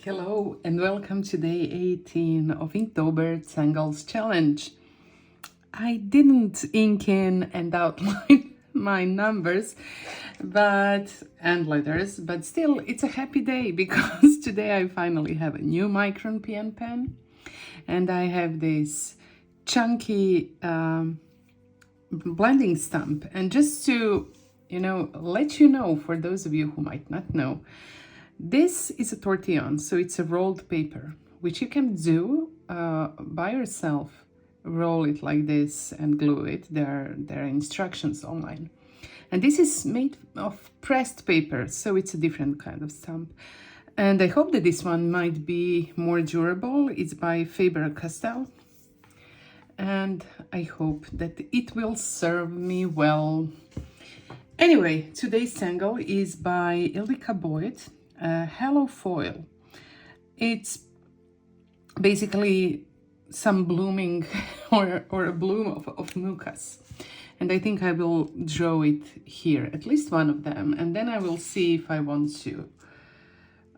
Hello and welcome to day 18 of Inktober Tangles challenge. I didn't ink in and outline my numbers and letters, but still it's a happy day because today I finally have a new Micron PN pen and I have this chunky blending stump. And just to let you know, for those of you who might not know, this is a tortillon, so it's a rolled paper, which you can do by yourself. Roll it like this and glue it. There are instructions online. And this is made of pressed paper, so it's a different kind of stump. And I hope that this one might be more durable. It's by Faber-Castell. And I hope that it will serve me well. Anyway, today's tangle is by Albrecht. Halofoil. It's basically some blooming or a bloom of mucus. And I think I will draw it here, at least one of them. And then I will see if I want to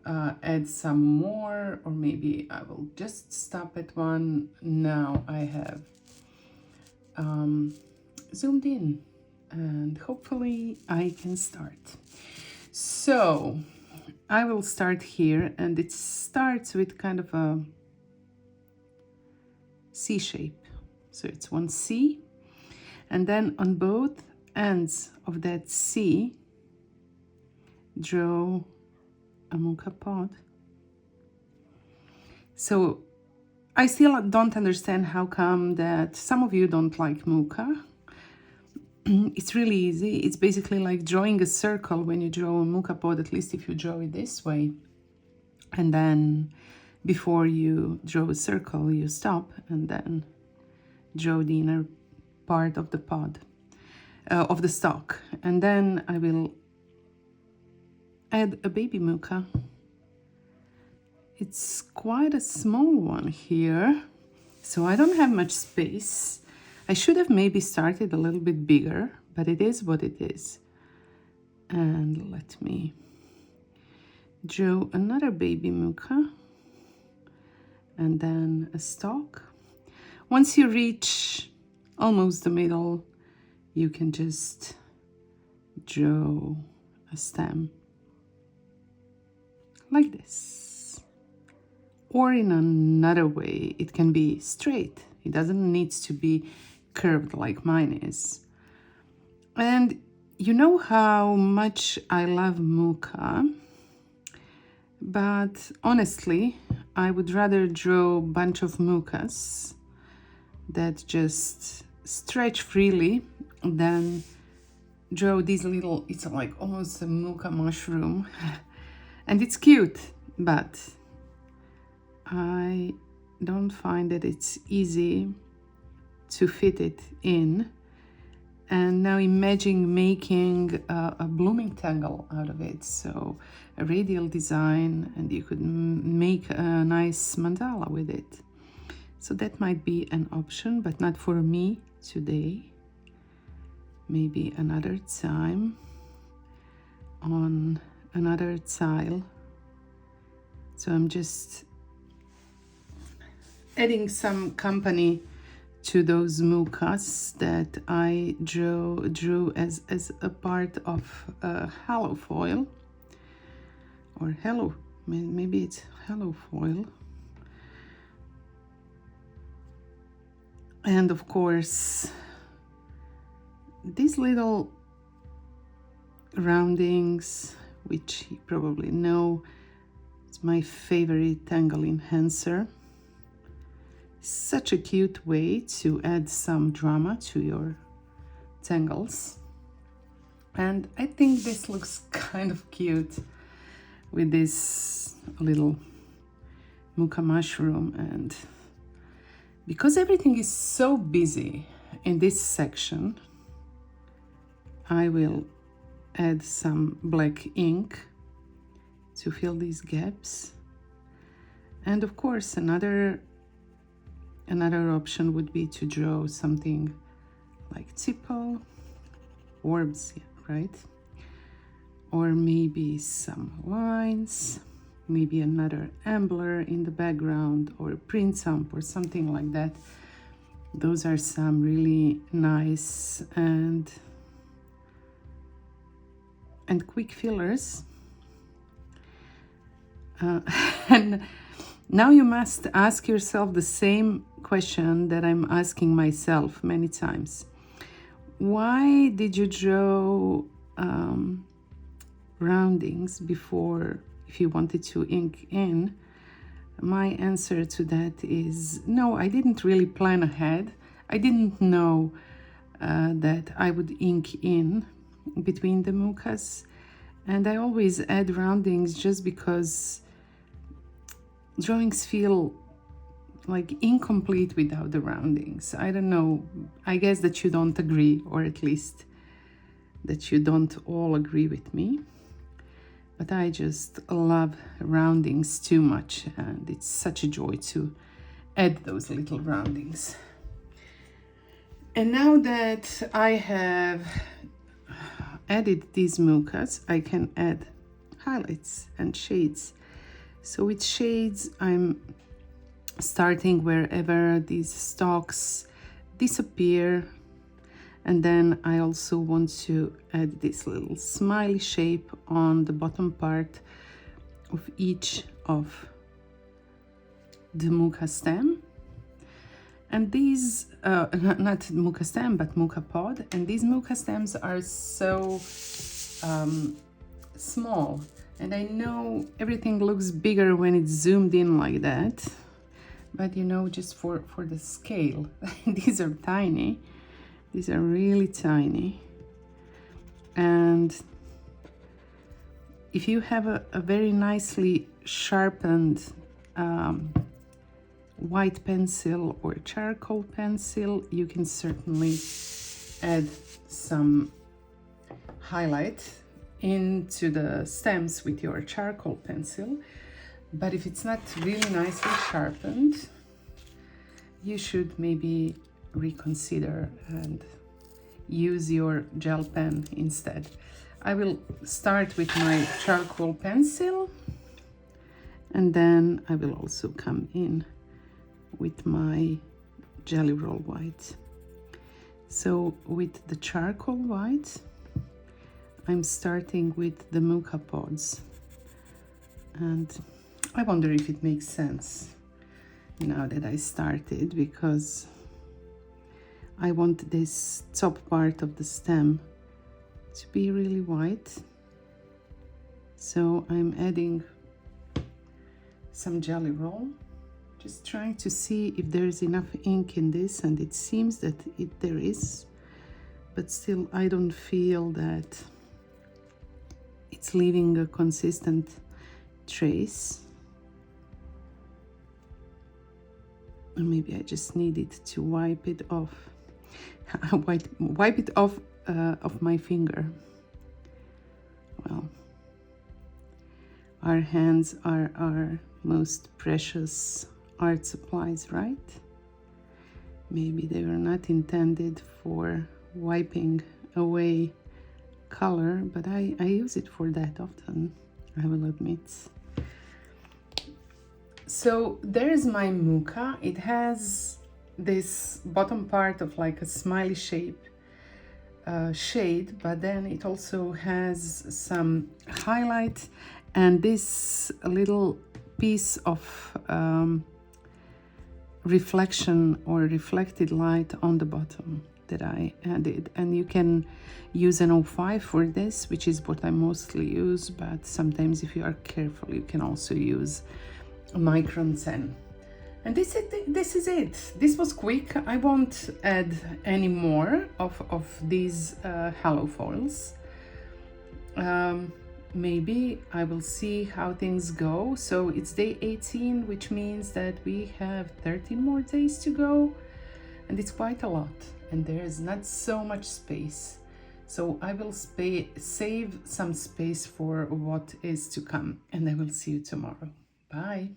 add some more, or maybe I will just stop at one. Now I have zoomed in and hopefully I can start. So I will start here, and it starts with kind of a C shape. So it's one C, and then on both ends of that C, draw a muka pod. So I still don't understand how come that some of you don't like muka. It's really easy. It's basically like drawing a circle when you draw a muka pod, at least if you draw it this way. And then before you draw a circle, you stop and then draw the inner part of the pod, of the stalk. And then I will add a baby muka. It's quite a small one here, so I don't have much space. I should have maybe started a little bit bigger, but it is what it is. And let me draw another baby muka and then a stalk. Once you reach almost the middle, you can just draw a stem like this. Or in another way, it can be straight. It doesn't need to be curved like mine is. And you know how much I love muka, but honestly I would rather draw a bunch of mukas that just stretch freely than draw these little, it's like almost a muka mushroom and it's cute, but I don't find that it's easy to fit it in. And now imagine making a blooming tangle out of it, so a radial design, and you could make a nice mandala with it. So that might be an option, but not for me today. Maybe another time on another tile. So I'm just adding some company to those mukas that I drew as a part of halofoil, or maybe it's halofoil. And of course, these little roundings, which you probably know, it's my favorite tangle enhancer. Such a cute way to add some drama to your tangles. And I think this looks kind of cute with this little muka mushroom. And because everything is so busy in this section, I will add some black ink to fill these gaps. And of course, another option would be to draw something like tipple, orbs, right? Or maybe some lines. maybe another embler in the background, or a print stump or something like that. Those are some really nice and quick fillers. And now you must ask yourself the same question that I'm asking myself many times. Why did you draw roundings before, if you wanted to ink in? My answer to that is no, I didn't really plan ahead. I didn't know that I would ink in between the mucas, and I always add roundings just because drawings feel like incomplete without the roundings. I don't know, I guess that you don't agree, or at least that you don't all agree with me. But I just love roundings too much, and it's such a joy to add those little roundings. And now that I have added these mucas, I can add highlights and shades. So with shades, I'm starting wherever these stalks disappear, and then I also want to add this little smiley shape on the bottom part of each of the muca stem. And these, not muca stem, but muca pod, and these muca stems are so small. And I know everything looks bigger when it's zoomed in like that, but you know, just for the scale, these are tiny. These are really tiny. And if you have a very nicely sharpened white pencil or charcoal pencil, you can certainly add some highlight into the stems with your charcoal pencil. But if it's not really nicely sharpened, you should maybe reconsider and use your gel pen instead. I will start with my charcoal pencil, and then I will also come in with my jelly roll white. So with the charcoal white, I'm starting with the muca pods, and I wonder if it makes sense now that I started, because I want this top part of the stem to be really white. So I'm adding some jelly roll, just trying to see if there is enough ink in this, and it seems that there is, but still I don't feel that it's leaving a consistent trace. Or maybe I just needed to wipe it off. Wipe it off of my finger. Well, our hands are our most precious art supplies, right? Maybe they were not intended for wiping away color, but I use it for that often, I will admit. So there's my muca. It has this bottom part of like a smiley shape shade, but then it also has some highlight and this little piece of reflection or reflected light on the bottom that I added. And you can use an 05 for this, which is what I mostly use, but sometimes if you are careful you can also use a Micron PN. And this is it. This was quick. I won't add any more of these halofoils. Maybe I will see how things go. So it's day 18, which means that we have 13 more days to go, and it's quite a lot, and there is not so much space. So I will save some space for what is to come, and I will see you tomorrow. Bye.